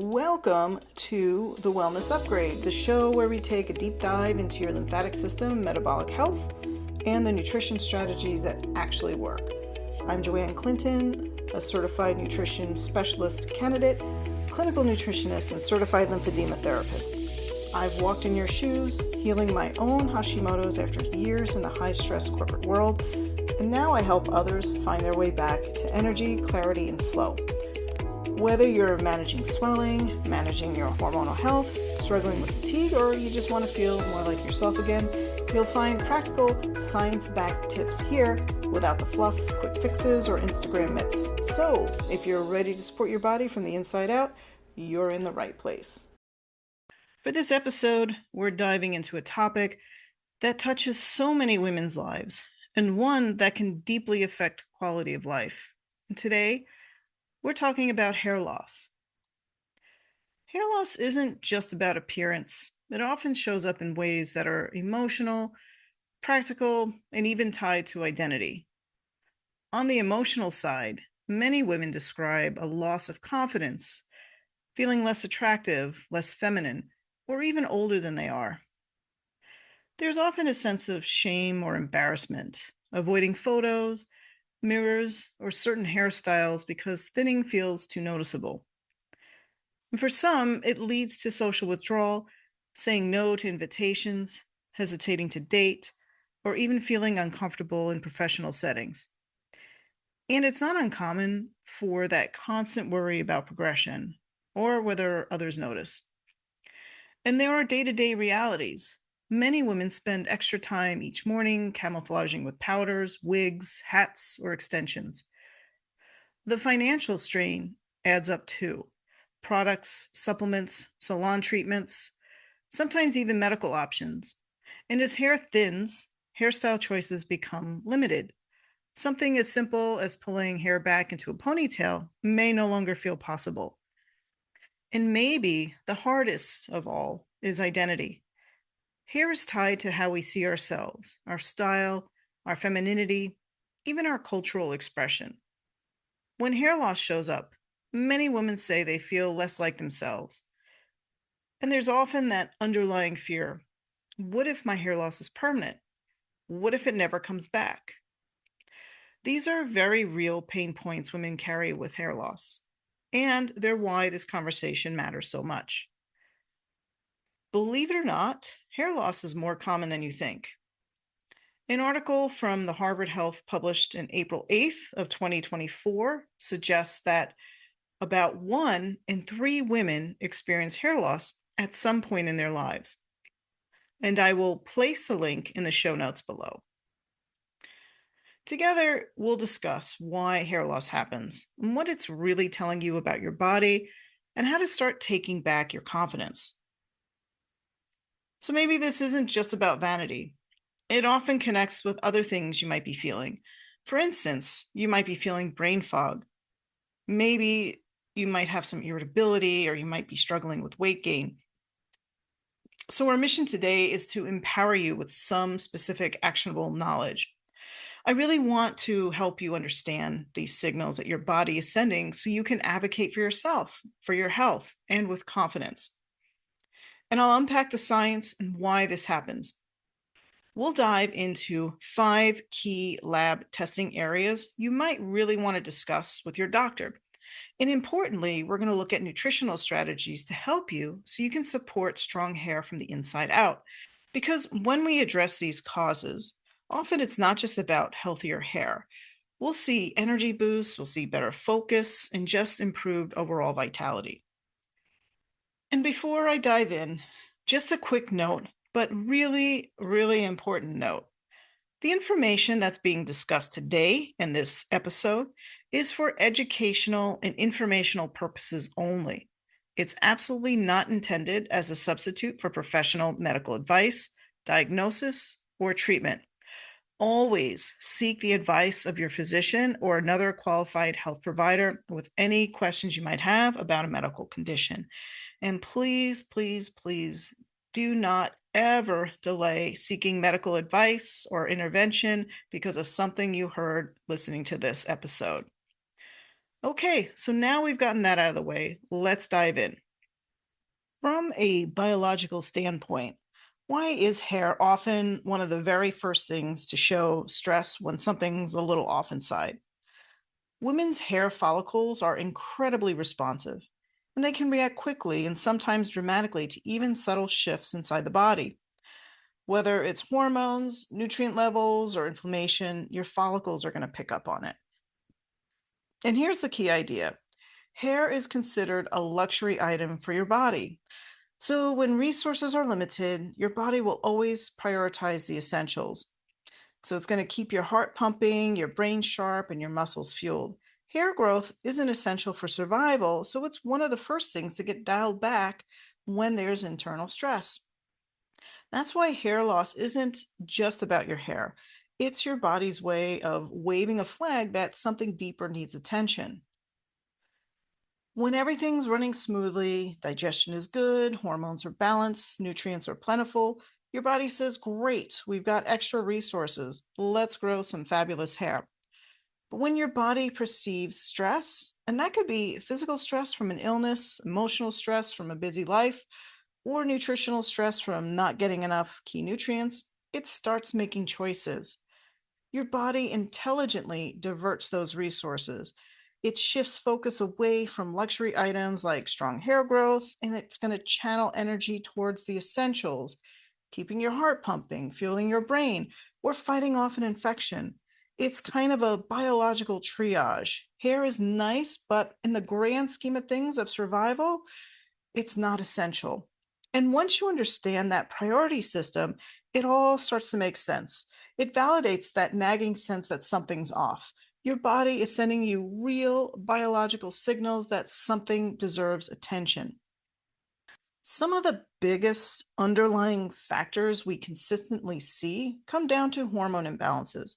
Welcome to the Wellness Upgrade, the show where we take a deep dive into your lymphatic system, metabolic health, and the nutrition strategies that actually work. I'm JoAnn Clinton, a certified nutrition specialist candidate, clinical nutritionist, and certified lymphedema therapist. I've walked in your shoes, healing my own Hashimoto's after years in the high-stress corporate world, and now I help others find their way back to energy, clarity, and flow. Whether you're managing swelling, managing your hormonal health, struggling with fatigue, or you just want to feel more like yourself again, you'll find practical, science-backed tips here without the fluff, quick fixes, or Instagram myths. So, if you're ready to support your body from the inside out, you're in the right place. For this episode, we're diving into a topic that touches so many women's lives, and one that can deeply affect quality of life. And today, we're talking about hair loss. Hair loss isn't just about appearance. It often shows up in ways that are emotional, practical, and even tied to identity. On the emotional side, many women describe a loss of confidence, feeling less attractive, less feminine, or even older than they are. There's often a sense of shame or embarrassment, avoiding photos, mirrors, or certain hairstyles because thinning feels too noticeable. And for some, it leads to social withdrawal, saying no to invitations, hesitating to date, or even feeling uncomfortable in professional settings. And it's not uncommon for that constant worry about progression or whether others notice. And there are day-to-day realities. Many women spend extra time each morning camouflaging with powders, wigs, hats, or extensions. The financial strain adds up too. Products, supplements, salon treatments, sometimes even medical options. And as hair thins, hairstyle choices become limited. Something as simple as pulling hair back into a ponytail may no longer feel possible. And maybe the hardest of all is identity. Hair is tied to how we see ourselves, our style, our femininity, even our cultural expression. When hair loss shows up, many women say they feel less like themselves. And there's often that underlying fear. What if my hair loss is permanent? What if it never comes back? These are very real pain points women carry with hair loss, and they're why this conversation matters so much. Believe it or not, hair loss is more common than you think. An article from the Harvard Health published in April 8th of 2024 suggests that about 1 in 3 women experience hair loss at some point in their lives. And I will place a link in the show notes below. Together, we'll discuss why hair loss happens, and what it's really telling you about your body, and how to start taking back your confidence. So maybe this isn't just about vanity. It often connects with other things you might be feeling. For instance, you might be feeling brain fog. Maybe you might have some irritability, or you might be struggling with weight gain. So our mission today is to empower you with some specific actionable knowledge. I really want to help you understand these signals that your body is sending so you can advocate for yourself, for your health, and with confidence. And I'll unpack the science and why this happens. We'll dive into 5 key lab testing areas you might really want to discuss with your doctor. And importantly, we're going to look at nutritional strategies to help you so you can support strong hair from the inside out. Because when we address these causes, often it's not just about healthier hair. We'll see energy boosts, we'll see better focus, and just improved overall vitality. And before I dive in, just a quick note, but really, really important note. The information that's being discussed today in this episode is for educational and informational purposes only. It's absolutely not intended as a substitute for professional medical advice, diagnosis, or treatment. Always seek the advice of your physician or another qualified health provider with any questions you might have about a medical condition. And please, please, please do not ever delay seeking medical advice or intervention because of something you heard listening to this episode. Okay, so now we've gotten that out of the way, let's dive in. From a biological standpoint, why is hair often one of the very first things to show stress when something's a little off inside? Women's hair follicles are incredibly responsive, and they can react quickly and sometimes dramatically to even subtle shifts inside the body. Whether it's hormones, nutrient levels, or inflammation, your follicles are going to pick up on it. And here's the key idea: hair is considered a luxury item for your body. So, when resources are limited, your body will always prioritize the essentials. So, it's going to keep your heart pumping, your brain sharp, and your muscles fueled. Hair growth isn't essential for survival, so it's one of the first things to get dialed back when there's internal stress. That's why hair loss isn't just about your hair, it's your body's way of waving a flag that something deeper needs attention. When everything's running smoothly, digestion is good, hormones are balanced, nutrients are plentiful, your body says, "Great, we've got extra resources. Let's grow some fabulous hair." But when your body perceives stress, and that could be physical stress from an illness, emotional stress from a busy life, or nutritional stress from not getting enough key nutrients, it starts making choices. Your body intelligently diverts those resources. It shifts focus away from luxury items like strong hair growth, and it's going to channel energy towards the essentials, keeping your heart pumping, fueling your brain, or fighting off an infection. It's kind of a biological triage. Hair is nice, but in the grand scheme of things of survival, it's not essential. And once you understand that priority system, it all starts to make sense. It validates that nagging sense that something's off. Your body is sending you real biological signals that something deserves attention. Some of the biggest underlying factors we consistently see come down to hormone imbalances.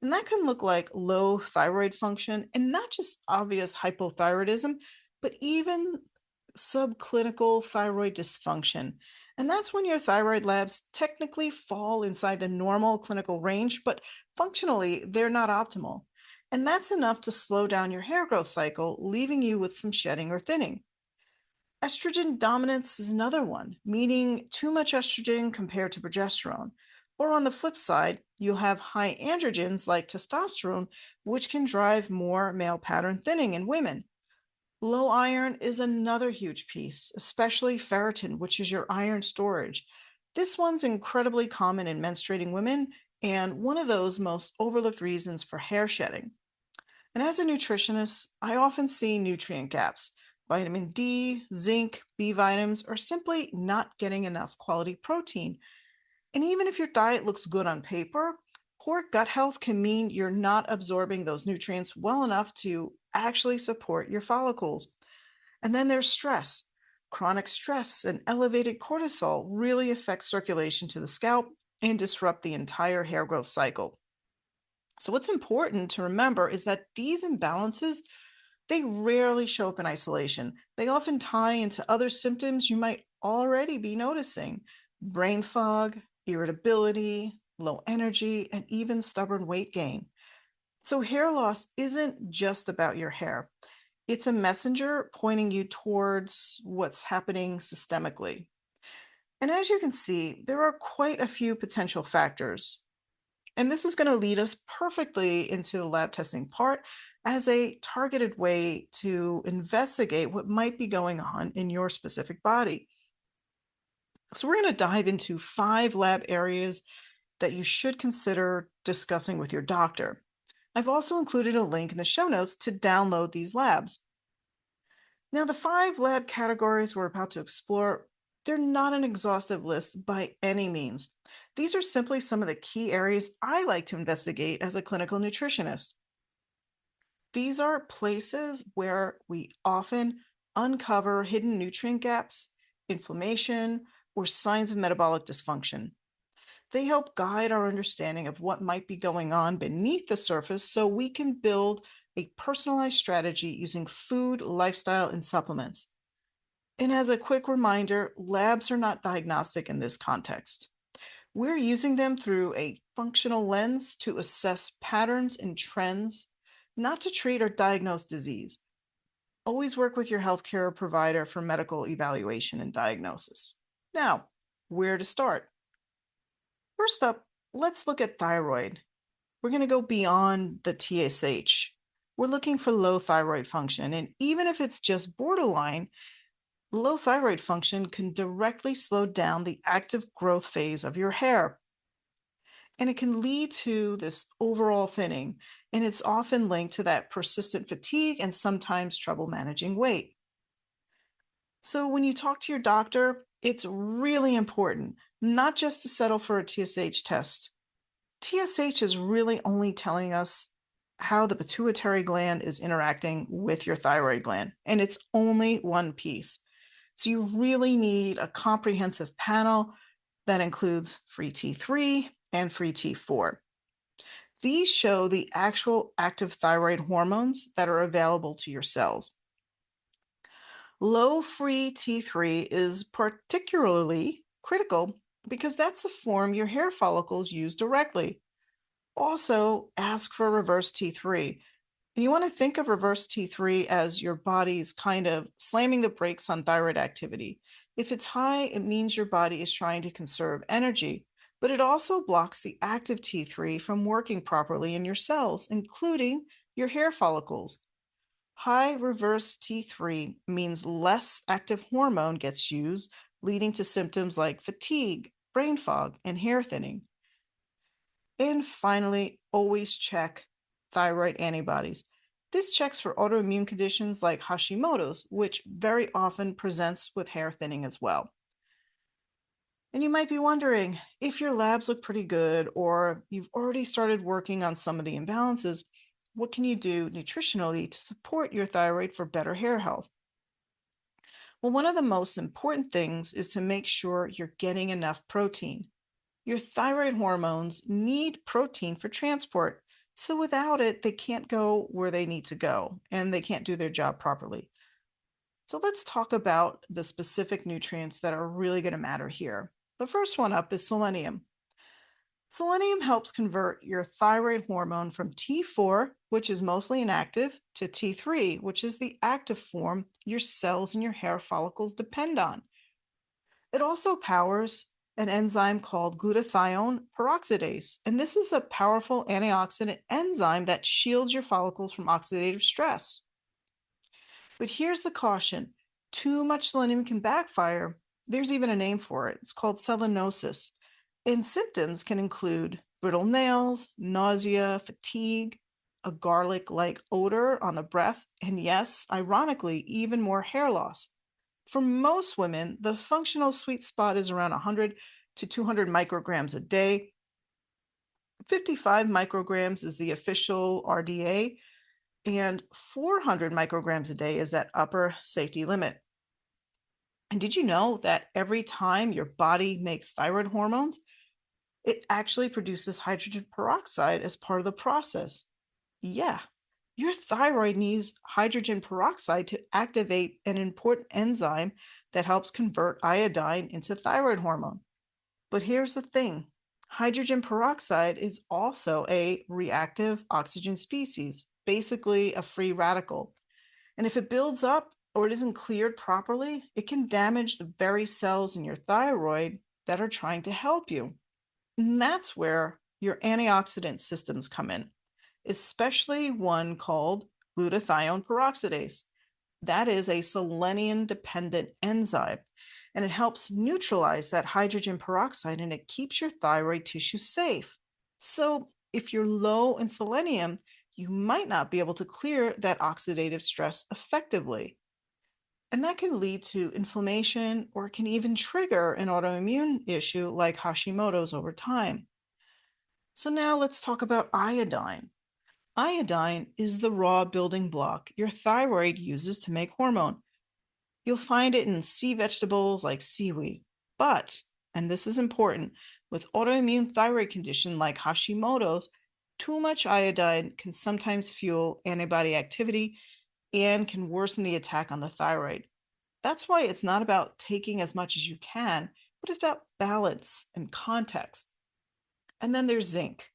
And that can look like low thyroid function and not just obvious hypothyroidism, but even subclinical thyroid dysfunction. And that's when your thyroid labs technically fall inside the normal clinical range, but functionally they're not optimal. And that's enough to slow down your hair growth cycle, leaving you with some shedding or thinning. Estrogen dominance is another one, meaning too much estrogen compared to progesterone. Or on the flip side, you'll have high androgens like testosterone, which can drive more male pattern thinning in women. Low iron is another huge piece, especially ferritin, which is your iron storage. This one's incredibly common in menstruating women and one of those most overlooked reasons for hair shedding. And as a nutritionist, I often see nutrient gaps. Vitamin D, zinc, B vitamins are simply not getting enough quality protein. And even if your diet looks good on paper, poor gut health can mean you're not absorbing those nutrients well enough to actually support your follicles. And then there's stress. Chronic stress and elevated cortisol really affect circulation to the scalp and disrupt the entire hair growth cycle. So what's important to remember is that these imbalances, they rarely show up in isolation. They often tie into other symptoms you might already be noticing: brain fog, irritability, low energy, and even stubborn weight gain. So hair loss isn't just about your hair. It's a messenger pointing you towards what's happening systemically. And as you can see, there are quite a few potential factors. And this is going to lead us perfectly into the lab testing part as a targeted way to investigate what might be going on in your specific body. So, we're going to dive into 5 lab areas that you should consider discussing with your doctor. I've also included a link in the show notes to download these labs. Now, the 5 lab categories we're about to explore, they're not an exhaustive list by any means. These are simply some of the key areas I like to investigate as a clinical nutritionist. These are places where we often uncover hidden nutrient gaps, inflammation, or signs of metabolic dysfunction. They help guide our understanding of what might be going on beneath the surface so we can build a personalized strategy using food, lifestyle, and supplements. And as a quick reminder, labs are not diagnostic in this context. We're using them through a functional lens to assess patterns and trends, not to treat or diagnose disease. Always work with your healthcare provider for medical evaluation and diagnosis. Now, where to start? First up, let's look at thyroid. We're going to go beyond the TSH. We're looking for low thyroid function, and even if it's just borderline, low thyroid function can directly slow down the active growth phase of your hair. And it can lead to this overall thinning, and it's often linked to that persistent fatigue and sometimes trouble managing weight. So when you talk to your doctor, it's really important not just to settle for a TSH test. TSH is really only telling us how the pituitary gland is interacting with your thyroid gland, and it's only one piece. So you really need a comprehensive panel that includes free T3 and free T4. These show the actual active thyroid hormones that are available to your cells. Low free T3 is particularly critical because that's the form your hair follicles use directly. Also, ask for reverse T3. And you want to think of reverse T3 as your body's kind of slamming the brakes on thyroid activity. If it's high, it means your body is trying to conserve energy, but it also blocks the active T3 from working properly in your cells, including your hair follicles. High reverse T3 means less active hormone gets used, leading to symptoms like fatigue, brain fog, and hair thinning. And finally, always check thyroid antibodies. This checks for autoimmune conditions like Hashimoto's, which very often presents with hair thinning as well. And you might be wondering if your labs look pretty good or you've already started working on some of the imbalances, what can you do nutritionally to support your thyroid for better hair health? Well, one of the most important things is to make sure you're getting enough protein. Your thyroid hormones need protein for transport. So without it, they can't go where they need to go and they can't do their job properly. So let's talk about the specific nutrients that are really going to matter here. The first one up is selenium. Selenium helps convert your thyroid hormone from T4, which is mostly inactive, to T3, which is the active form your cells and your hair follicles depend on. It also powers an enzyme called glutathione peroxidase, and this is a powerful antioxidant enzyme that shields your follicles from oxidative stress. But here's the caution. Too much selenium can backfire. There's even a name for it. It's called selenosis. And symptoms can include brittle nails, nausea, fatigue, a garlic-like odor on the breath, and yes, ironically, even more hair loss. For most women, the functional sweet spot is around 100 to 200 micrograms a day. 55 micrograms is the official RDA, and 400 micrograms a day is that upper safety limit. And did you know that every time your body makes thyroid hormones, it actually produces hydrogen peroxide as part of the process? Yeah, your thyroid needs hydrogen peroxide to activate an important enzyme that helps convert iodine into thyroid hormone. But here's the thing. Hydrogen peroxide is also a reactive oxygen species, basically a free radical. And if it builds up or it isn't cleared properly, it can damage the very cells in your thyroid that are trying to help you. And that's where your antioxidant systems come in, especially one called glutathione peroxidase. That is a selenium-dependent enzyme, and it helps neutralize that hydrogen peroxide and it keeps your thyroid tissue safe. So if you're low in selenium, you might not be able to clear that oxidative stress effectively. And that can lead to inflammation or can even trigger an autoimmune issue like Hashimoto's over time. So now let's talk about iodine. Iodine is the raw building block your thyroid uses to make hormone. You'll find it in sea vegetables like seaweed. But, and this is important, with autoimmune thyroid condition like Hashimoto's, too much iodine can sometimes fuel antibody activity and can worsen the attack on the thyroid. That's why it's not about taking as much as you can, but it's about balance and context. And then there's zinc.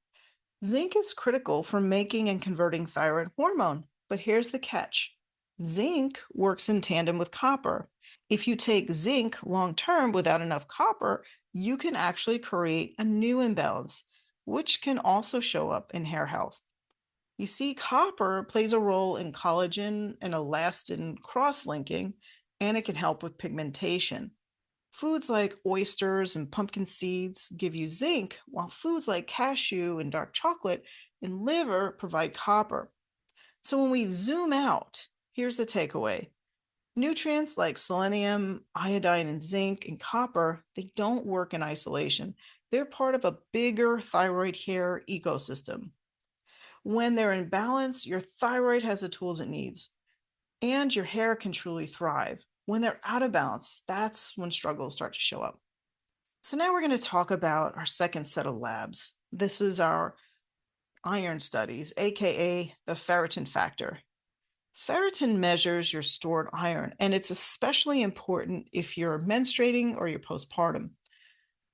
Zinc is critical for making and converting thyroid hormone, but here's the catch. Zinc works in tandem with copper. If you take zinc long term without enough copper, you can actually create a new imbalance, which can also show up in hair health. You see, copper plays a role in collagen and elastin cross linking, and it can help with pigmentation. Foods like oysters and pumpkin seeds give you zinc, while foods like cashew and dark chocolate and liver provide copper. So when we zoom out, here's the takeaway. Nutrients like selenium, iodine, and zinc and copper, they don't work in isolation. They're part of a bigger thyroid hair ecosystem. When they're in balance, your thyroid has the tools it needs, and your hair can truly thrive. When they're out of balance, that's when struggles start to show up. So now we're going to talk about our second set of labs. This is our iron studies, aka the ferritin factor. Ferritin measures your stored iron, and it's especially important if you're menstruating or you're postpartum.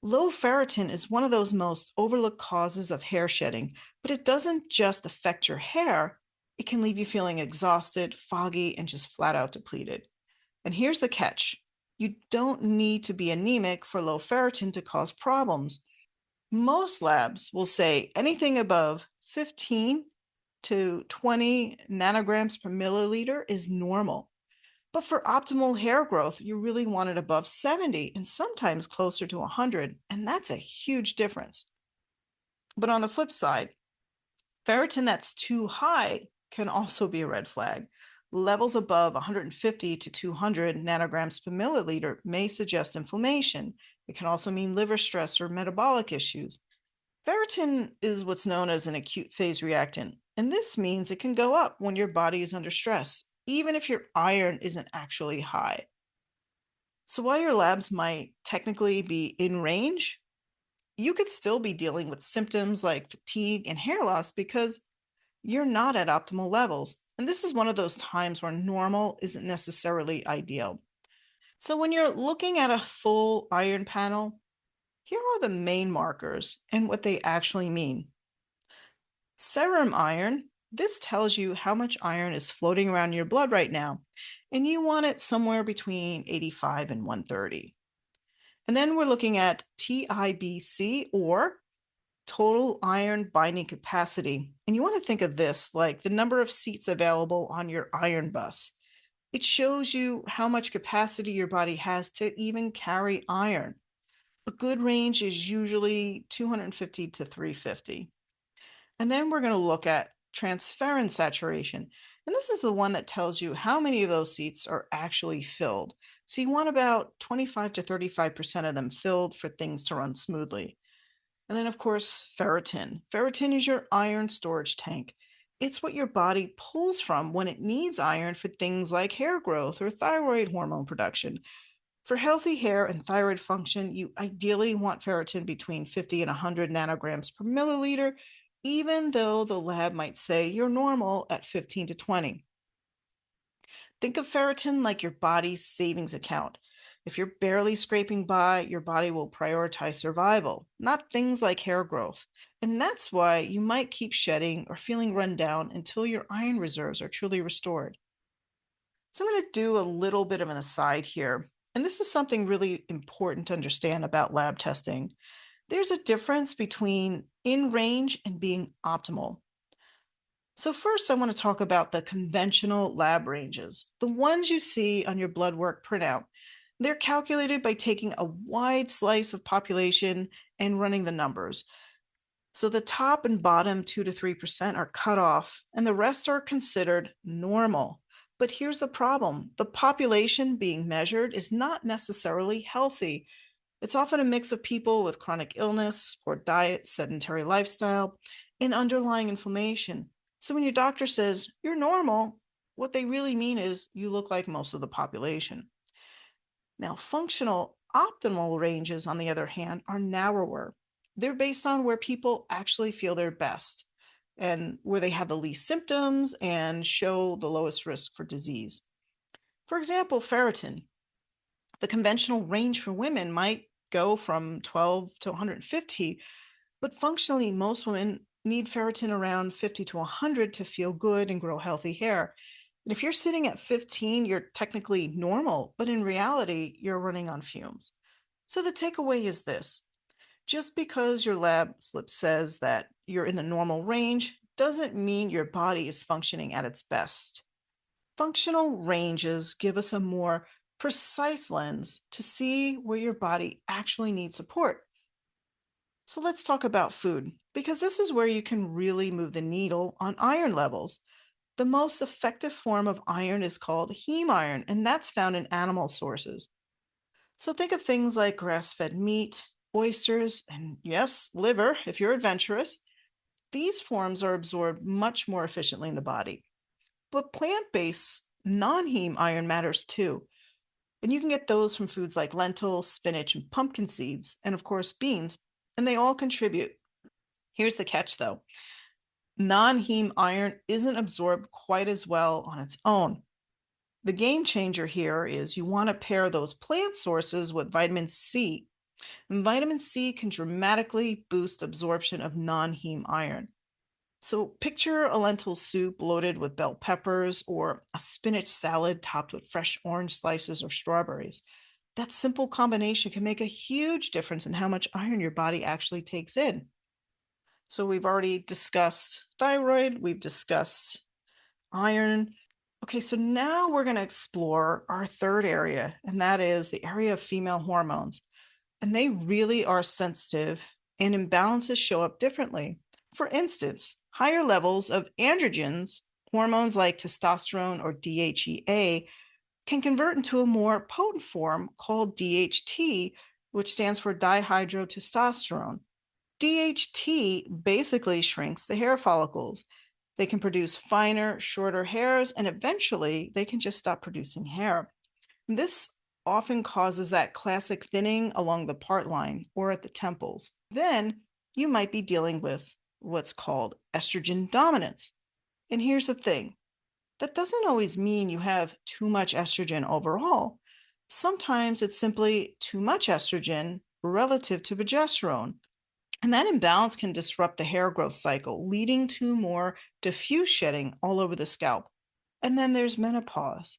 Low ferritin is one of those most overlooked causes of hair shedding, but it doesn't just affect your hair, it can leave you feeling exhausted, foggy, and just flat out depleted. And here's the catch. You don't need to be anemic for low ferritin to cause problems. Most labs will say anything above 15 to 20 nanograms per milliliter is normal. But for optimal hair growth, you really want it above 70 and sometimes closer to 100, and that's a huge difference. But on the flip side, ferritin that's too high can also be a red flag. Levels above 150 to 200 nanograms per milliliter may suggest inflammation. It can also mean liver stress or metabolic issues. Ferritin is what's known as an acute phase reactant, and this means it can go up when your body is under stress, even if your iron isn't actually high. So while your labs might technically be in range, you could still be dealing with symptoms like fatigue and hair loss because you're not at optimal levels. And this is one of those times where normal isn't necessarily ideal. So when you're looking at a full iron panel, here are the main markers and what they actually mean. Serum iron, this tells you how much iron is floating around in your blood right now, and you want it somewhere between 85 and 130. And then we're looking at TIBC, or total iron binding capacity. And you want to think of this like the number of seats available on your iron bus. It shows you how much capacity your body has to even carry iron. A good range is usually 250 to 350. And then we're going to look at transferrin saturation. And this is the one that tells you how many of those seats are actually filled. So you want about 25 to 35% of them filled for things to run smoothly. And then, of course, ferritin. Ferritin is your iron storage tank. It's what your body pulls from when it needs iron for things like hair growth or thyroid hormone production. For healthy hair and thyroid function, you ideally want ferritin between 50 and 100 nanograms per milliliter, even though the lab might say you're normal at 15 to 20. Think of ferritin like your body's savings account. If you're barely scraping by, your body will prioritize survival, not things like hair growth. And that's why you might keep shedding or feeling run down until your iron reserves are truly restored. So I'm going to do a little bit of an aside here. And this is something really important to understand about lab testing. There's a difference between in range and being optimal. So first, I want to talk about the conventional lab ranges, the ones you see on your blood work printout. They're calculated by taking a wide slice of population and running the numbers. So the top and bottom 2 to 3% are cut off, and the rest are considered normal. But here's the problem. The population being measured is not necessarily healthy. It's often a mix of people with chronic illness, poor diet, sedentary lifestyle, and underlying inflammation. So when your doctor says you're normal, what they really mean is you look like most of the population. Now, functional optimal ranges, on the other hand, are narrower. They're based on where people actually feel their best and where they have the least symptoms and show the lowest risk for disease. For example, ferritin. The conventional range for women might go from 12 to 150, but functionally, most women need ferritin around 50 to 100 to feel good and grow healthy hair. And if you're sitting at 15, you're technically normal, but in reality, you're running on fumes. So the takeaway is this: just because your lab slip says that you're in the normal range doesn't mean your body is functioning at its best. Functional ranges give us a more precise lens to see where your body actually needs support. So let's talk about food, because this is where you can really move the needle on iron levels. The most effective form of iron is called heme iron, and that's found in animal sources. So think of things like grass fed meat, oysters, and yes, liver if you're adventurous. These forms are absorbed much more efficiently in the body. But plant based non heme iron matters too. And you can get those from foods like lentils, spinach, and pumpkin seeds, and of course, beans. And they all contribute. Here's the catch though: non heme iron isn't absorbed quite as well on its own. The game changer here is you want to pair those plant sources with vitamin C. And vitamin C can dramatically boost absorption of non heme iron. So picture a lentil soup loaded with bell peppers or a spinach salad topped with fresh orange slices or strawberries. That simple combination can make a huge difference in how much iron your body actually takes in. So we've already discussed thyroid, we've discussed iron. Okay, so now we're going to explore our third area, and that is the area of female hormones. And they really are sensitive, and imbalances show up differently. For instance, higher levels of androgens, hormones like testosterone or DHEA, can convert into a more potent form called DHT, which stands for dihydrotestosterone. DHT basically shrinks the hair follicles. They can produce finer, shorter hairs, and eventually they can just stop producing hair. This often causes that classic thinning along the part line or at the temples. Then you might be dealing with what's called estrogen dominance. And here's the thing: that doesn't always mean you have too much estrogen overall. Sometimes it's simply too much estrogen relative to progesterone. And that imbalance can disrupt the hair growth cycle, leading to more diffuse shedding all over the scalp. And then there's menopause.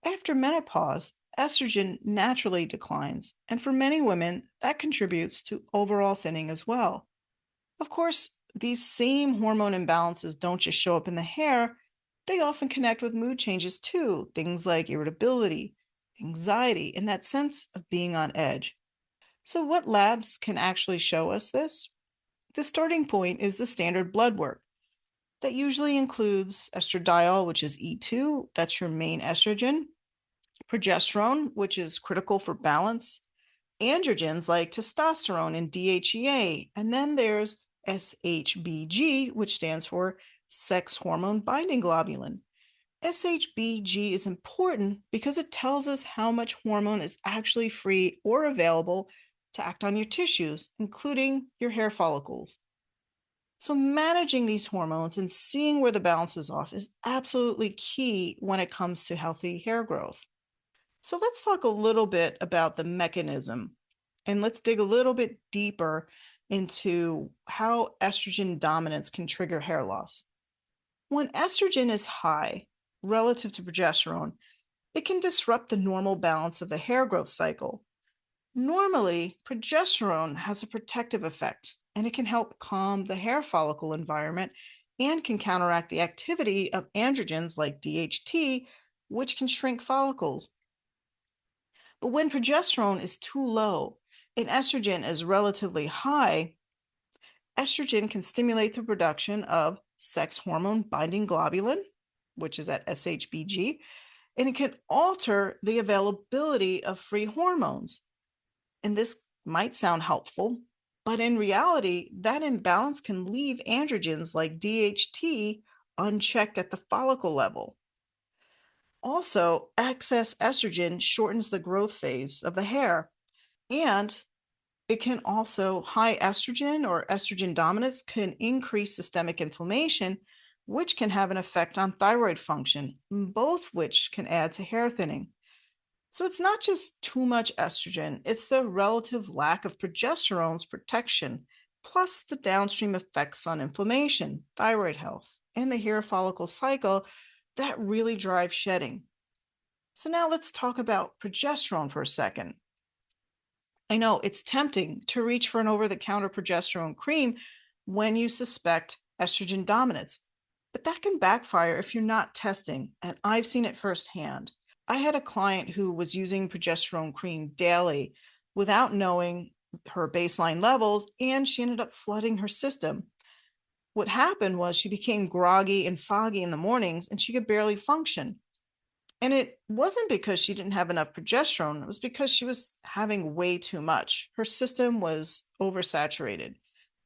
After menopause, estrogen naturally declines, and for many women, that contributes to overall thinning as well. Of course, these same hormone imbalances don't just show up in the hair, they often connect with mood changes too, things like irritability, anxiety, and that sense of being on edge. So, what labs can actually show us this? The starting point is the standard blood work. That usually includes estradiol, which is E2, that's your main estrogen, progesterone, which is critical for balance, androgens like testosterone and DHEA, and then there's SHBG, which stands for sex hormone binding globulin. SHBG is important because it tells us how much hormone is actually free or available to act on your tissues, including your hair follicles. So, managing these hormones and seeing where the balance is off is absolutely key when it comes to healthy hair growth. So let's talk a little bit about the mechanism, and let's dig a little bit deeper into how estrogen dominance can trigger hair loss. When estrogen is high relative to progesterone, it can disrupt the normal balance of the hair growth cycle. Normally, progesterone has a protective effect, and it can help calm the hair follicle environment and can counteract the activity of androgens like DHT, which can shrink follicles. But when progesterone is too low and estrogen is relatively high, estrogen can stimulate the production of sex hormone binding globulin, which is at SHBG, and it can alter the availability of free hormones. And this might sound helpful, but in reality, that imbalance can leave androgens like DHT unchecked at the follicle level. Also, excess estrogen shortens the growth phase of the hair, and it can also, high estrogen or estrogen dominance can increase systemic inflammation, which can have an effect on thyroid function, both which can add to hair thinning. So it's not just too much estrogen, it's the relative lack of progesterone's protection, plus the downstream effects on inflammation, thyroid health, and the hair follicle cycle, that really drives shedding. So now let's talk about progesterone for a second. I know it's tempting to reach for an over-the-counter progesterone cream when you suspect estrogen dominance, but that can backfire if you're not testing, and I've seen it firsthand. I had a client who was using progesterone cream daily without knowing her baseline levels, and she ended up flooding her system. What happened was she became groggy and foggy in the mornings, and she could barely function. And it wasn't because she didn't have enough progesterone, it was because she was having way too much. Her system was oversaturated.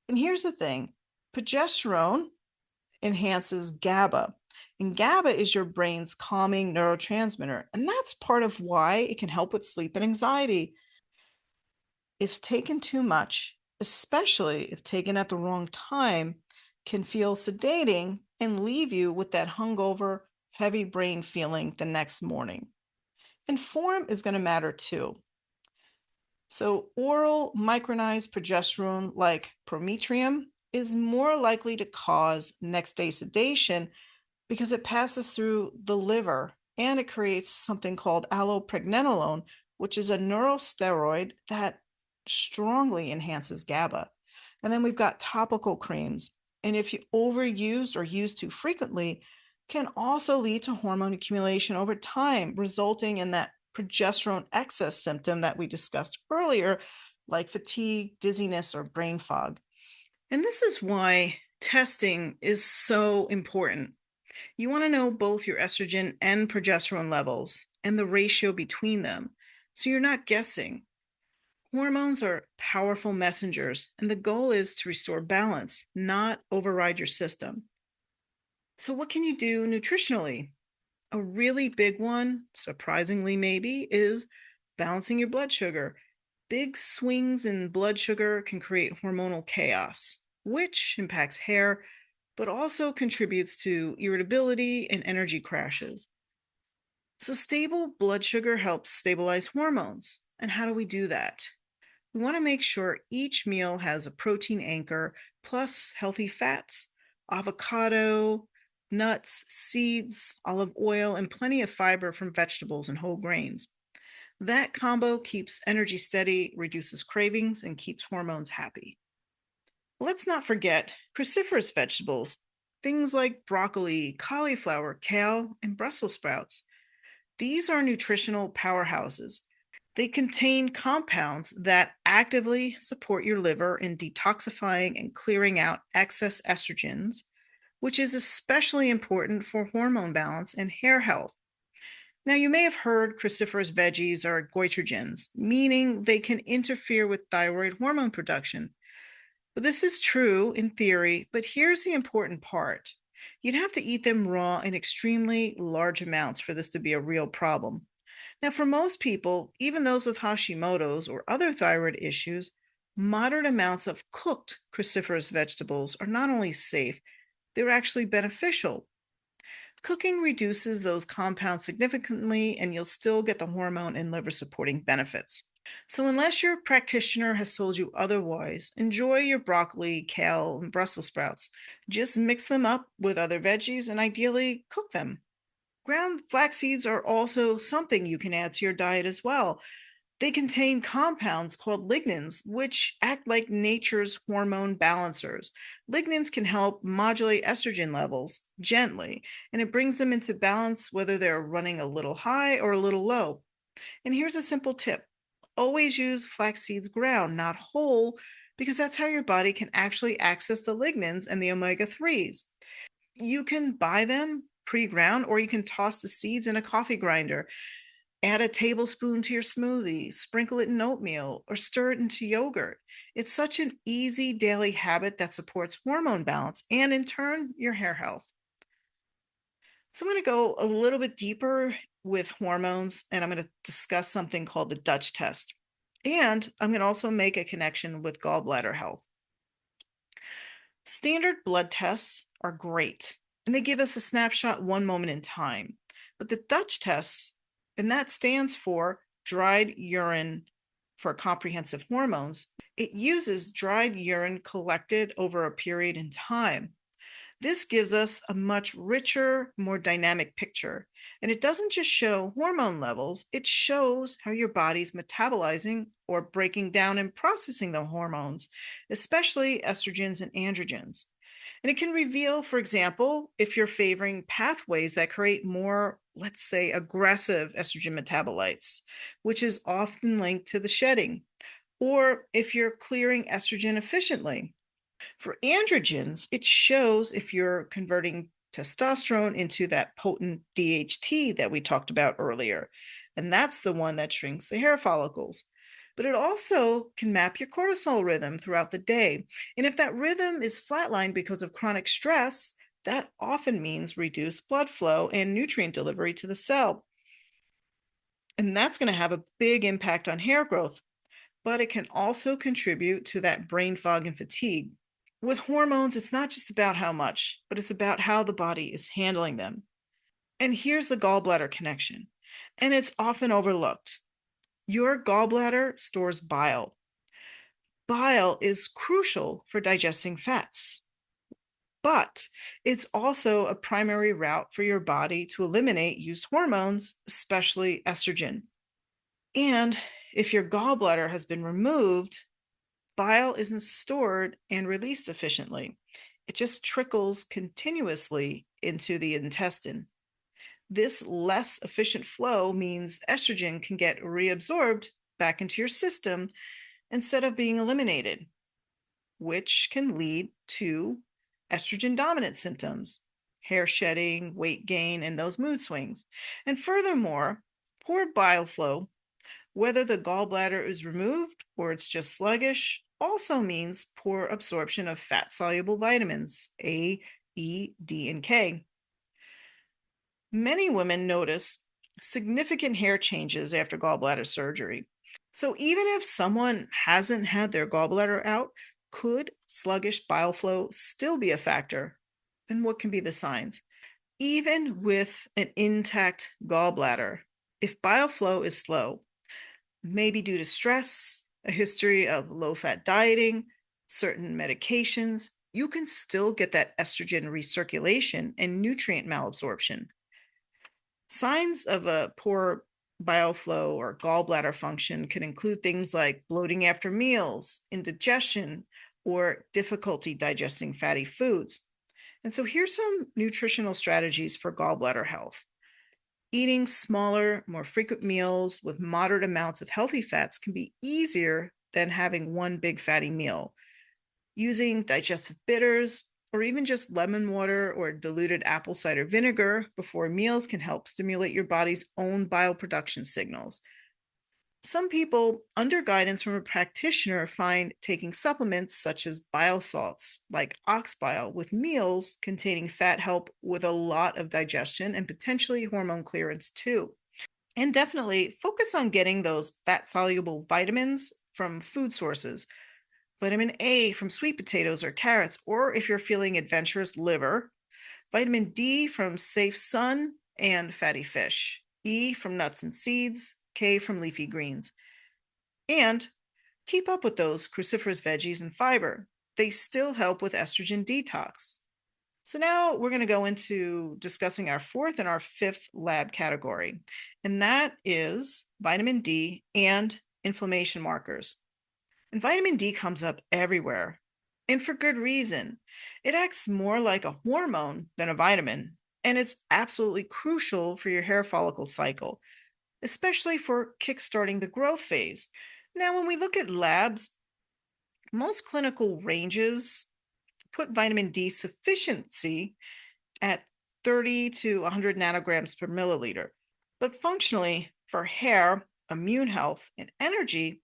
And here's the thing, progesterone enhances GABA. And GABA is your brain's calming neurotransmitter. And that's part of why it can help with sleep and anxiety. If taken too much, especially if taken at the wrong time, can feel sedating and leave you with that hungover, heavy brain feeling the next morning. And form is going to matter too. So, oral micronized progesterone like prometrium is more likely to cause next day sedation because it passes through the liver and it creates something called allopregnanolone, which is a neurosteroid that strongly enhances GABA. And then we've got topical creams. And if you overuse or use too frequently, can also lead to hormone accumulation over time, resulting in that progesterone excess symptom that we discussed earlier, like fatigue, dizziness, or brain fog. And this is why testing is so important. You want to know both your estrogen and progesterone levels and the ratio between them, so you're not guessing. Hormones are powerful messengers, and the goal is to restore balance, not override your system. So, what can you do nutritionally? A really big one, surprisingly maybe, is balancing your blood sugar. Big swings in blood sugar can create hormonal chaos, which impacts hair, but also contributes to irritability and energy crashes. So, stable blood sugar helps stabilize hormones. And how do we do that? We want to make sure each meal has a protein anchor plus healthy fats, avocado, nuts, seeds, olive oil, and plenty of fiber from vegetables and whole grains. That combo keeps energy steady, reduces cravings, and keeps hormones happy. Let's not forget cruciferous vegetables, things like broccoli, cauliflower, kale, and Brussels sprouts. These are nutritional powerhouses. They contain compounds that actively support your liver in detoxifying and clearing out excess estrogens, which is especially important for hormone balance and hair health. Now, you may have heard cruciferous veggies are goitrogens, meaning they can interfere with thyroid hormone production. But this is true in theory, but here's the important part. You'd have to eat them raw in extremely large amounts for this to be a real problem. Now, for most people, even those with Hashimoto's or other thyroid issues, moderate amounts of cooked cruciferous vegetables are not only safe, they're actually beneficial. Cooking reduces those compounds significantly, and you'll still get the hormone and liver supporting benefits. So, unless your practitioner has told you otherwise, enjoy your broccoli, kale, and Brussels sprouts. Just mix them up with other veggies and ideally cook them. Ground flax seeds are also something you can add to your diet as well. They contain compounds called lignans, which act like nature's hormone balancers. Lignans can help modulate estrogen levels gently, and it brings them into balance whether they're running a little high or a little low. And here's a simple tip, always use flax seeds ground, not whole, because that's how your body can actually access the lignans and the omega 3s. You can buy them pre-ground, or you can toss the seeds in a coffee grinder. Add a tablespoon to your smoothie, sprinkle it in oatmeal, or stir it into yogurt. It's such an easy daily habit that supports hormone balance and, in turn, your hair health. So, I'm going to go a little bit deeper with hormones, and I'm going to discuss something called the Dutch test. And I'm going to also make a connection with gallbladder health. Standard blood tests are great, and they give us a snapshot one moment in time. But the Dutch tests, and that stands for dried urine for comprehensive hormones, it uses dried urine collected over a period in time. This gives us a much richer, more dynamic picture. And it doesn't just show hormone levels, it shows how your body's metabolizing or breaking down and processing the hormones, especially estrogens and androgens. And it can reveal, for example, if you're favoring pathways that create more, let's say, aggressive estrogen metabolites, which is often linked to the shedding, or if you're clearing estrogen efficiently. For androgens, it shows if you're converting testosterone into that potent DHT that we talked about earlier. And that's the one that shrinks the hair follicles. But it also can map your cortisol rhythm throughout the day. And if that rhythm is flatlined because of chronic stress, that often means reduced blood flow and nutrient delivery to the cell. And that's going to have a big impact on hair growth, but it can also contribute to that brain fog and fatigue. With hormones, it's not just about how much, but it's about how the body is handling them. And here's the gallbladder connection, and it's often overlooked. Your gallbladder stores bile. Bile is crucial for digesting fats, but it's also a primary route for your body to eliminate used hormones, especially estrogen. And if your gallbladder has been removed, bile isn't stored and released efficiently. It just trickles continuously into the intestine. This less efficient flow means estrogen can get reabsorbed back into your system instead of being eliminated, which can lead to estrogen dominant symptoms, hair shedding, weight gain, and those mood swings. And furthermore, poor bile flow, whether the gallbladder is removed or it's just sluggish, also means poor absorption of fat-soluble vitamins A, E, D, and K. Many women notice significant hair changes after gallbladder surgery. So even if someone hasn't had their gallbladder out, could sluggish bile flow still be a factor? And what can be the signs? Even with an intact gallbladder, if bile flow is slow, maybe due to stress, a history of low-fat dieting, certain medications, you can still get that estrogen recirculation and nutrient malabsorption. Signs of a poor bile flow or gallbladder function can include things like bloating after meals, indigestion, or difficulty digesting fatty foods. And so here's some nutritional strategies for gallbladder health. Eating smaller, more frequent meals with moderate amounts of healthy fats can be easier than having one big fatty meal. Using digestive bitters or even just lemon water or diluted apple cider vinegar before meals can help stimulate your body's own bile production signals. Some people, under guidance from a practitioner, find taking supplements such as bile salts, like ox bile, with meals containing fat help with a lot of digestion and potentially hormone clearance too. And definitely focus on getting those fat-soluble vitamins from food sources. Vitamin A from sweet potatoes or carrots, or if you're feeling adventurous, liver. Vitamin D from safe sun and fatty fish. E from nuts and seeds. K from leafy greens. And keep up with those cruciferous veggies and fiber. They still help with estrogen detox. So now we're going to go into discussing our fourth and our fifth lab category, and that is vitamin D and inflammation markers. And vitamin D comes up everywhere, and for good reason. It acts more like a hormone than a vitamin, and it's absolutely crucial for your hair follicle cycle, especially for kickstarting the growth phase. Now, when we look at labs, most clinical ranges put vitamin D sufficiency at 30 to 100 nanograms per milliliter. But functionally, for hair, immune health, and energy,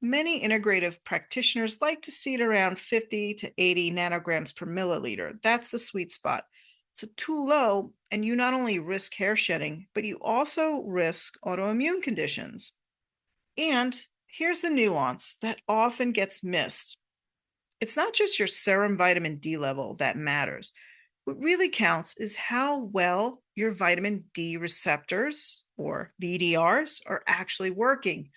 many integrative practitioners like to see it around 50 to 80 nanograms per milliliter. That's the sweet spot. So too low, and you not only risk hair shedding, but you also risk autoimmune conditions. And here's the nuance that often gets missed. It's not just your serum vitamin D level that matters. What really counts is how well your vitamin D receptors, or VDRs, are actually working.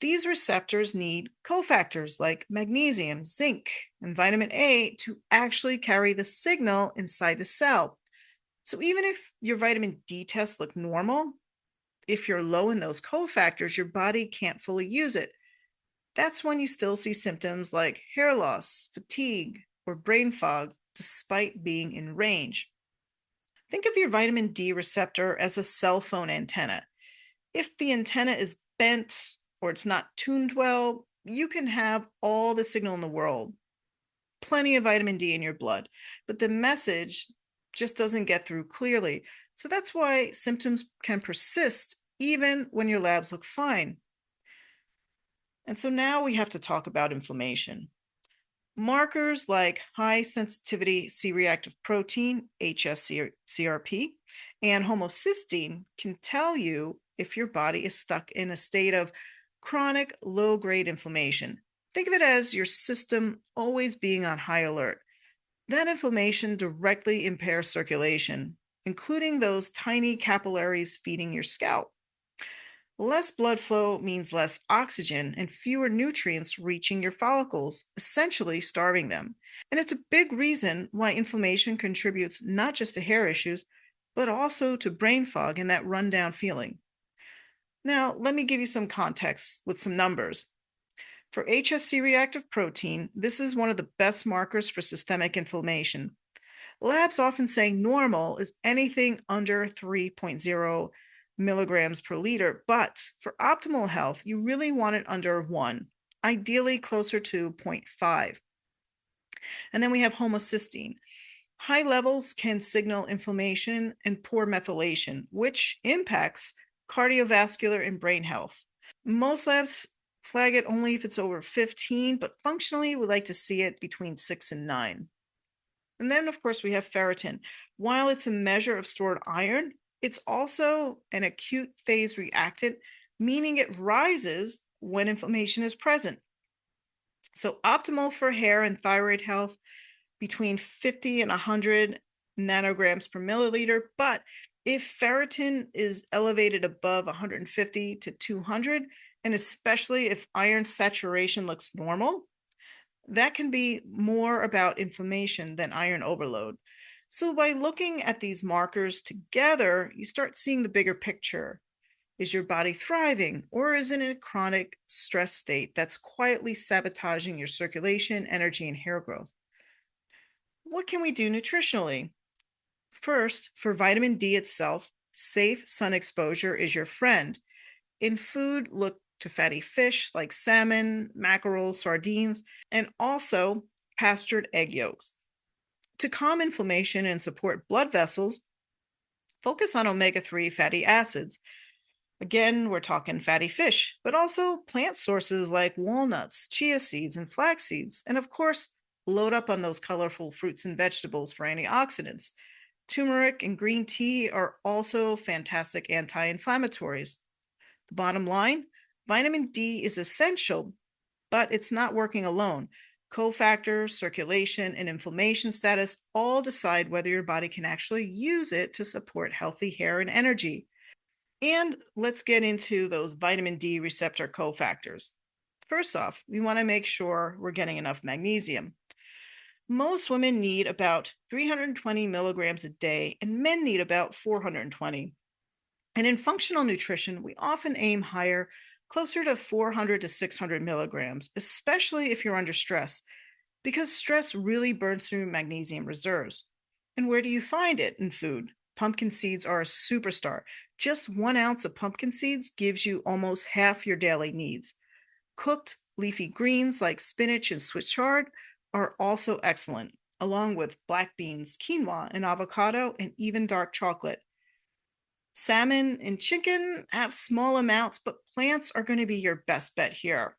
These receptors need cofactors like magnesium, zinc, and vitamin A to actually carry the signal inside the cell. So even if your vitamin D tests look normal, if you're low in those cofactors, your body can't fully use it. That's when you still see symptoms like hair loss, fatigue, or brain fog, despite being in range. Think of your vitamin D receptor as a cell phone antenna. If the antenna is bent or it's not tuned well, you can have all the signal in the world, plenty of vitamin D in your blood, but the message just doesn't get through clearly. So that's why symptoms can persist even when your labs look fine. And so now we have to talk about inflammation. Markers like high sensitivity C-reactive protein, HSCRP, and homocysteine can tell you if your body is stuck in a state of chronic low-grade inflammation. Think of it as your system always being on high alert. That inflammation directly impairs circulation, including those tiny capillaries feeding your scalp. Less blood flow means less oxygen and fewer nutrients reaching your follicles, essentially starving them. And it's a big reason why inflammation contributes not just to hair issues, but also to brain fog and that rundown feeling. Now, let me give you some context with some numbers. For HSC reactive protein, this is one of the best markers for systemic inflammation. Labs often say normal is anything under 3.0 milligrams per liter, but for optimal health, you really want it under 1, ideally closer to 0.5. And then we have homocysteine. High levels can signal inflammation and poor methylation, which impacts cardiovascular and brain health. Most labs flag it only if it's over 15, but functionally we like to see it between 6 and 9. And then, of course, we have ferritin. While it's a measure of stored iron, it's also an acute phase reactant, meaning it rises when inflammation is present. So optimal for hair and thyroid health, between 50 and 100 nanograms per milliliter. But if ferritin is elevated above 150 to 200, and especially if iron saturation looks normal, that can be more about inflammation than iron overload. So by looking at these markers together, you start seeing the bigger picture. Is your body thriving, or is it in a chronic stress state that's quietly sabotaging your circulation, energy, and hair growth? What can we do nutritionally? First, for vitamin D itself, safe sun exposure is your friend. In food, look to fatty fish like salmon, mackerel, sardines, and also pastured egg yolks. To calm inflammation and support blood vessels, focus on omega-3 fatty acids. Again, we're talking fatty fish, but also plant sources like walnuts, chia seeds, and flax seeds. And of course, load up on those colorful fruits and vegetables for antioxidants. Turmeric and green tea are also fantastic anti-inflammatories. The bottom line, vitamin D is essential, but it's not working alone. Cofactors, circulation, and inflammation status all decide whether your body can actually use it to support healthy hair and energy. And let's get into those vitamin D receptor cofactors. First off, we want to make sure we're getting enough magnesium. Most women need about 320 milligrams a day, and men need about 420. And in functional nutrition, we often aim higher, closer to 400 to 600 milligrams, especially if you're under stress, because stress really burns through magnesium reserves. And where do you find it in food? Pumpkin seeds are a superstar. Just 1 ounce of pumpkin seeds gives you almost half your daily needs. Cooked leafy greens like spinach and Swiss chard are also excellent, along with black beans, quinoa, and avocado, and even dark chocolate. Salmon and chicken have small amounts, but plants are going to be your best bet here.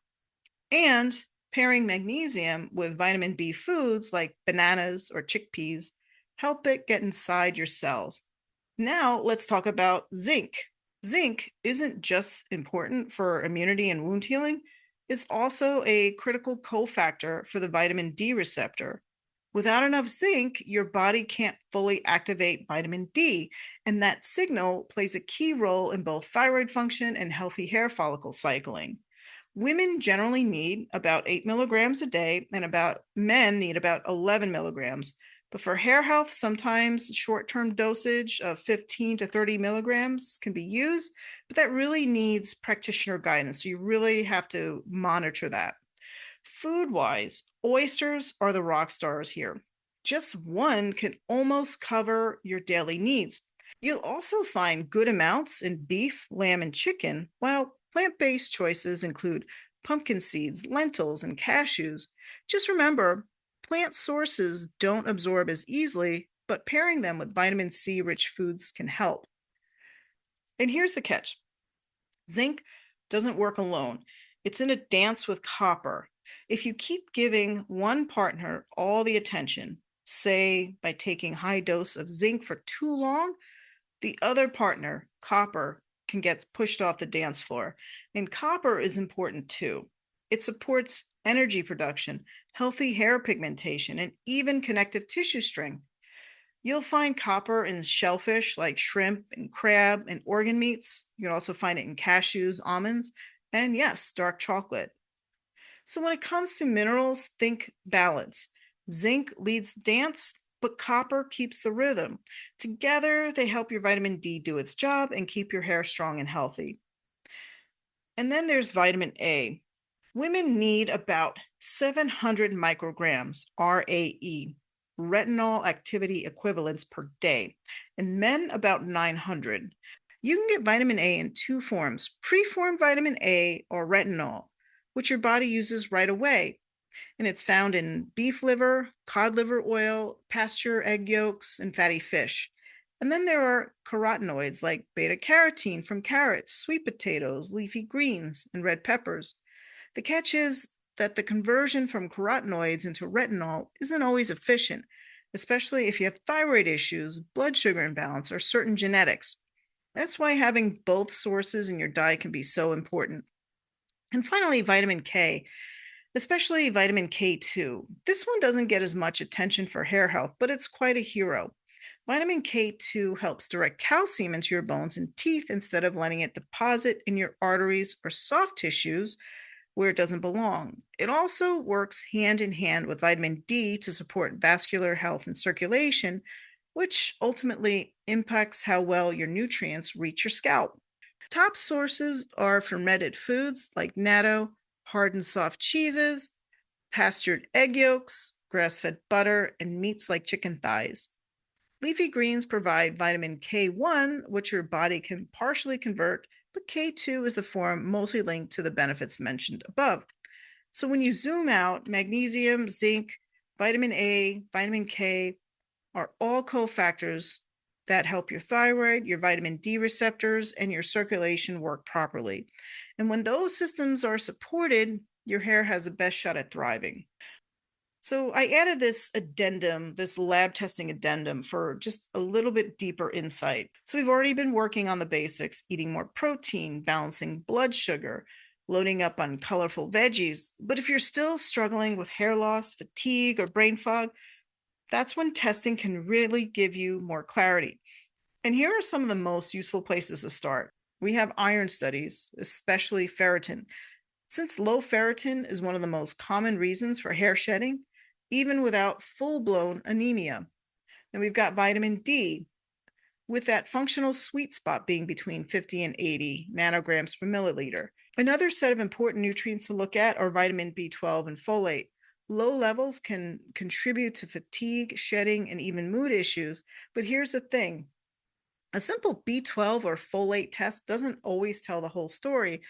And pairing magnesium with vitamin B foods like bananas or chickpeas help it get inside your cells. Now let's talk about zinc. Zinc isn't just important for immunity and wound healing, it's also a critical cofactor for the vitamin D receptor. Without enough zinc, your body can't fully activate vitamin D, and that signal plays a key role in both thyroid function and healthy hair follicle cycling. Women generally need about 8 milligrams a day, and about men need about 11 milligrams. But for hair health, sometimes short-term dosage of 15 to 30 milligrams can be used, but that really needs practitioner guidance. So you really have to monitor that. Food-wise, oysters are the rock stars here. Just one can almost cover your daily needs. You'll also find good amounts in beef, lamb, and chicken, while plant-based choices include pumpkin seeds, lentils, and cashews. Just remember, plant sources don't absorb as easily, but pairing them with vitamin C rich foods can help. And here's the catch. Zinc doesn't work alone. It's in a dance with copper. If you keep giving one partner all the attention, say by taking high dose of zinc for too long, the other partner, copper, can get pushed off the dance floor. And copper is important too. It supports energy production, healthy hair pigmentation, and even connective tissue strength. You'll find copper in shellfish like shrimp and crab and organ meats. You can also find it in cashews, almonds, and yes, dark chocolate. So when it comes to minerals, think balance. Zinc leads the dance, but copper keeps the rhythm. Together, they help your vitamin D do its job and keep your hair strong and healthy. And then there's vitamin A. Women need about 700 micrograms, RAE, retinol activity equivalents per day, and men about 900. You can get vitamin A in two forms, preformed vitamin A or retinol, which your body uses right away. And it's found in beef liver, cod liver oil, pasture egg yolks, and fatty fish. And then there are carotenoids like beta carotene from carrots, sweet potatoes, leafy greens, and red peppers. The catch is that the conversion from carotenoids into retinol isn't always efficient, especially if you have thyroid issues, blood sugar imbalance, or certain genetics. That's why having both sources in your diet can be so important. And finally, vitamin K, especially vitamin K2. This one doesn't get as much attention for hair health, but it's quite a hero. Vitamin K2 helps direct calcium into your bones and teeth instead of letting it deposit in your arteries or soft tissues where it doesn't belong. It also works hand in hand with vitamin D to support vascular health and circulation, which ultimately impacts how well your nutrients reach your scalp. Top sources are fermented foods like natto, hard and soft cheeses, pastured egg yolks, grass-fed butter, and meats like chicken thighs. Leafy greens provide vitamin K1, which your body can partially convert, but K2 is the form mostly linked to the benefits mentioned above. So when you zoom out, magnesium, zinc, vitamin A, vitamin K are all cofactors that help your thyroid, your vitamin D receptors, and your circulation work properly. And when those systems are supported, your hair has the best shot at thriving. So I added this addendum, this lab testing addendum for just a little bit deeper insight. So we've already been working on the basics, eating more protein, balancing blood sugar, loading up on colorful veggies. But if you're still struggling with hair loss, fatigue, or brain fog, that's when testing can really give you more clarity. And here are some of the most useful places to start. We have iron studies, especially ferritin. Since low ferritin is one of the most common reasons for hair shedding, even without full-blown anemia. Then we've got vitamin D, with that functional sweet spot being between 50 and 80 nanograms per milliliter. Another set of important nutrients to look at are vitamin B12 and folate. Low levels can contribute to fatigue, shedding, and even mood issues. But here's the thing. A simple B12 or folate test doesn't always tell the whole story.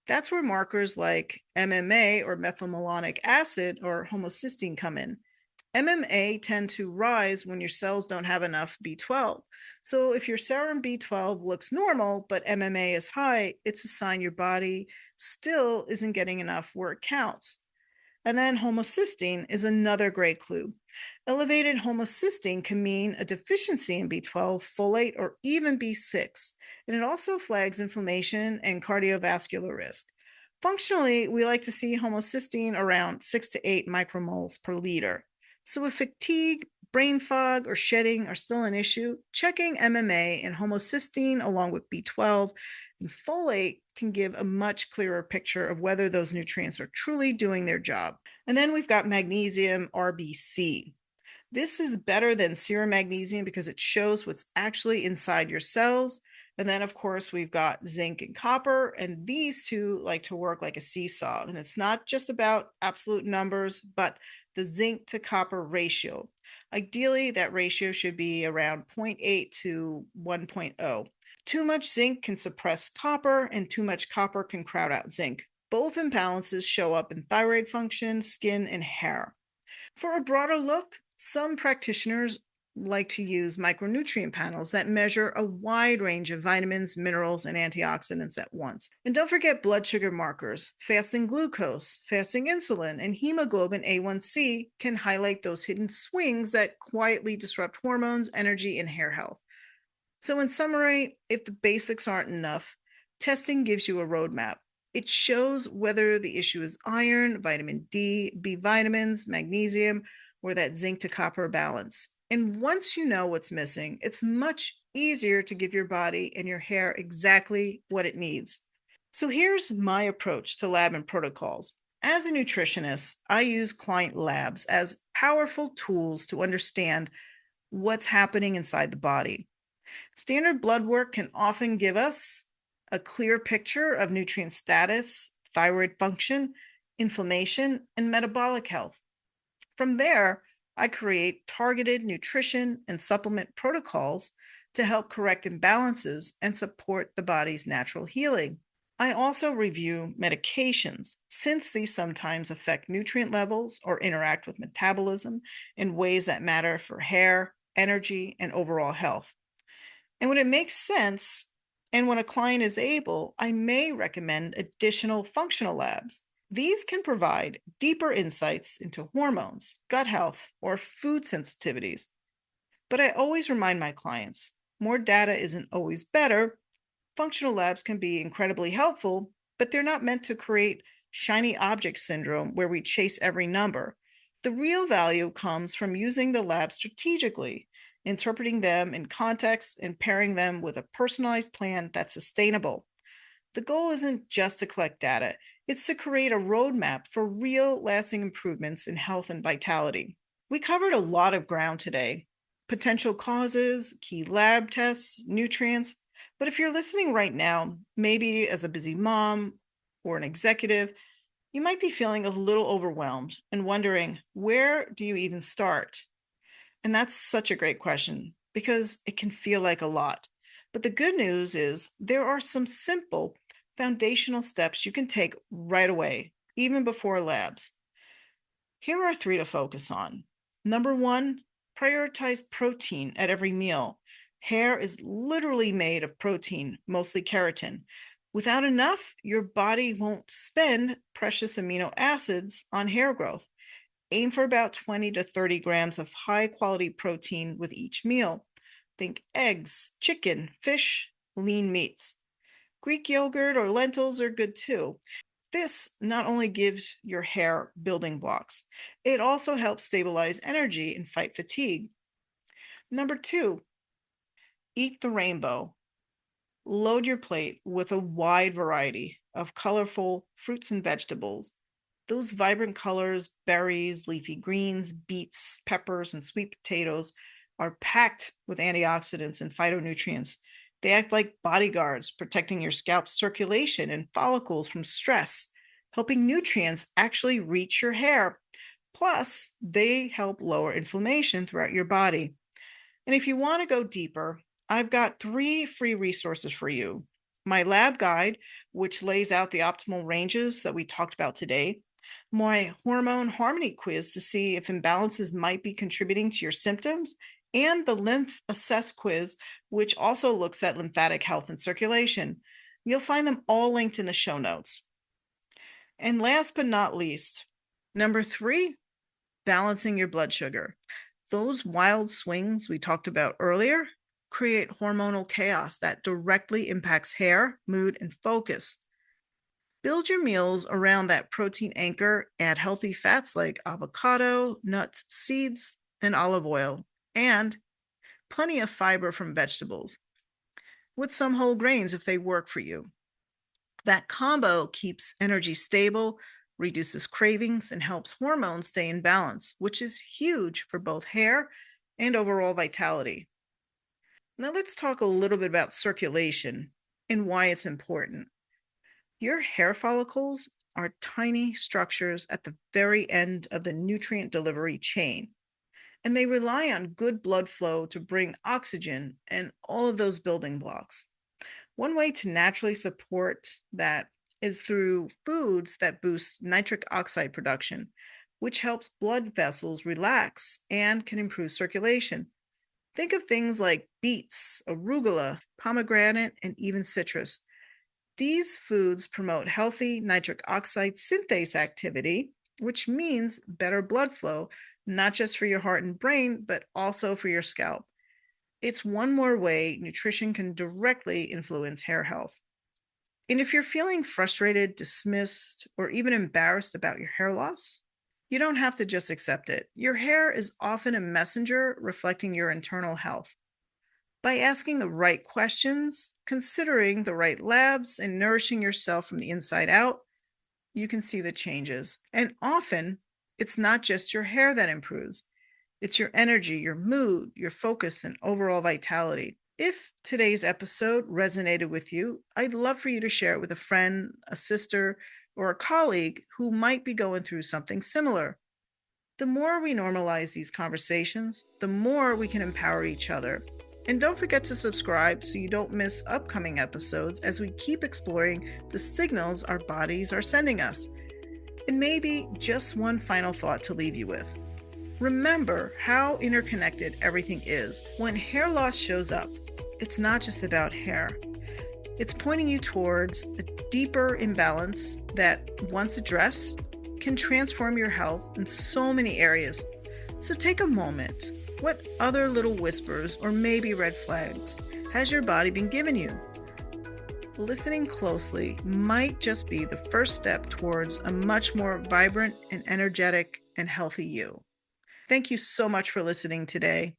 That's where markers like MMA or methylmalonic acid or homocysteine come in. MMA tend to rise when your cells don't have enough B12. So if your serum B12 looks normal, but MMA is high, it's a sign your body still isn't getting enough where it counts. And then homocysteine is another great clue. Elevated homocysteine can mean a deficiency in B12, folate, or even B6. And it also flags inflammation and cardiovascular risk. Functionally, we like to see homocysteine around 6 to 8 micromoles per liter. So if fatigue, brain fog, or shedding are still an issue, checking MMA and homocysteine along with B12 and folate can give a much clearer picture of whether those nutrients are truly doing their job. And then we've got magnesium RBC. This is better than serum magnesium because it shows what's actually inside your cells. And then, of course, we've got zinc and copper, and these two like to work like a seesaw. And it's not just about absolute numbers, but the zinc to copper ratio. Ideally, that ratio should be around 0.8 to 1.0. Too much zinc can suppress copper, and too much copper can crowd out zinc. Both imbalances show up in thyroid function, skin, and hair. For a broader look, some practitioners like to use micronutrient panels that measure a wide range of vitamins, minerals, and antioxidants at once. And don't forget blood sugar markers. Fasting glucose, fasting insulin, and hemoglobin A1C can highlight those hidden swings that quietly disrupt hormones, energy, and hair health. So in summary, if the basics aren't enough, testing gives you a roadmap. It shows whether the issue is iron, vitamin D, B vitamins, magnesium, or that zinc to copper balance. And once you know what's missing, it's much easier to give your body and your hair exactly what it needs. So here's my approach to lab and protocols. As a nutritionist, I use client labs as powerful tools to understand what's happening inside the body. Standard blood work can often give us a clear picture of nutrient status, thyroid function, inflammation, and metabolic health. From there, I create targeted nutrition and supplement protocols to help correct imbalances and support the body's natural healing. I also review medications, since these sometimes affect nutrient levels or interact with metabolism in ways that matter for hair, energy, and overall health. And when it makes sense, and when a client is able, I may recommend additional functional labs. These can provide deeper insights into hormones, gut health, or food sensitivities. But I always remind my clients, more data isn't always better. Functional labs can be incredibly helpful, but they're not meant to create shiny object syndrome where we chase every number. The real value comes from using the lab strategically, interpreting them in context, and pairing them with a personalized plan that's sustainable. The goal isn't just to collect data, it's to create a roadmap for real lasting improvements in health and vitality. We covered a lot of ground today: potential causes, key lab tests, nutrients. But if you're listening right now, maybe as a busy mom or an executive, you might be feeling a little overwhelmed and wondering, where do you even start? And that's such a great question because it can feel like a lot. But the good news is there are some simple foundational steps you can take right away, even before labs. Here are 3 to focus on. Number 1, prioritize protein at every meal. Hair is literally made of protein, mostly keratin. Without enough, your body won't spend precious amino acids on hair growth. Aim for about 20 to 30 grams of high-quality protein with each meal. Think eggs, chicken, fish, lean meats. Greek yogurt or lentils are good too. This not only gives your hair building blocks, it also helps stabilize energy and fight fatigue. Number 2, eat the rainbow. Load your plate with a wide variety of colorful fruits and vegetables. Those vibrant colors, berries, leafy greens, beets, peppers, and sweet potatoes, are packed with antioxidants and phytonutrients. They act like bodyguards, protecting your scalp's circulation and follicles from stress, helping nutrients actually reach your hair. Plus, they help lower inflammation throughout your body. And if you want to go deeper, I've got 3 free resources for you. My lab guide, which lays out the optimal ranges that we talked about today. My hormone harmony quiz to see if imbalances might be contributing to your symptoms, and the lymph assess quiz, which also looks at lymphatic health and circulation. You'll find them all linked in the show notes. And last but not least, number 3, balancing your blood sugar. Those wild swings we talked about earlier create hormonal chaos that directly impacts hair, mood, and focus. Build your meals around that protein anchor. Add healthy fats like avocado, nuts, seeds, and olive oil, and plenty of fiber from vegetables, with some whole grains if they work for you. That combo keeps energy stable, reduces cravings, and helps hormones stay in balance, which is huge for both hair and overall vitality. Now, let's talk a little bit about circulation and why it's important. Your hair follicles are tiny structures at the very end of the nutrient delivery chain, and they rely on good blood flow to bring oxygen and all of those building blocks. One way to naturally support that is through foods that boost nitric oxide production, which helps blood vessels relax and can improve circulation. Think of things like beets, arugula, pomegranate, and even citrus. These foods promote healthy nitric oxide synthase activity, which means better blood flow, not just for your heart and brain, but also for your scalp. It's one more way nutrition can directly influence hair health. And if you're feeling frustrated, dismissed, or even embarrassed about your hair loss, you don't have to just accept it. Your hair is often a messenger reflecting your internal health. By asking the right questions, considering the right labs, and nourishing yourself from the inside out, you can see the changes. And often, it's not just your hair that improves. It's your energy, your mood, your focus, and overall vitality. If today's episode resonated with you, I'd love for you to share it with a friend, a sister, or a colleague who might be going through something similar. The more we normalize these conversations, the more we can empower each other. And don't forget to subscribe so you don't miss upcoming episodes as we keep exploring the signals our bodies are sending us. And maybe just one final thought to leave you with. Remember how interconnected everything is. When hair loss shows up, it's not just about hair. It's pointing you towards a deeper imbalance that, once addressed, can transform your health in so many areas. So take a moment. What other little whispers or maybe red flags has your body been giving you? Listening closely might just be the first step towards a much more vibrant and energetic and healthy you. Thank you so much for listening today.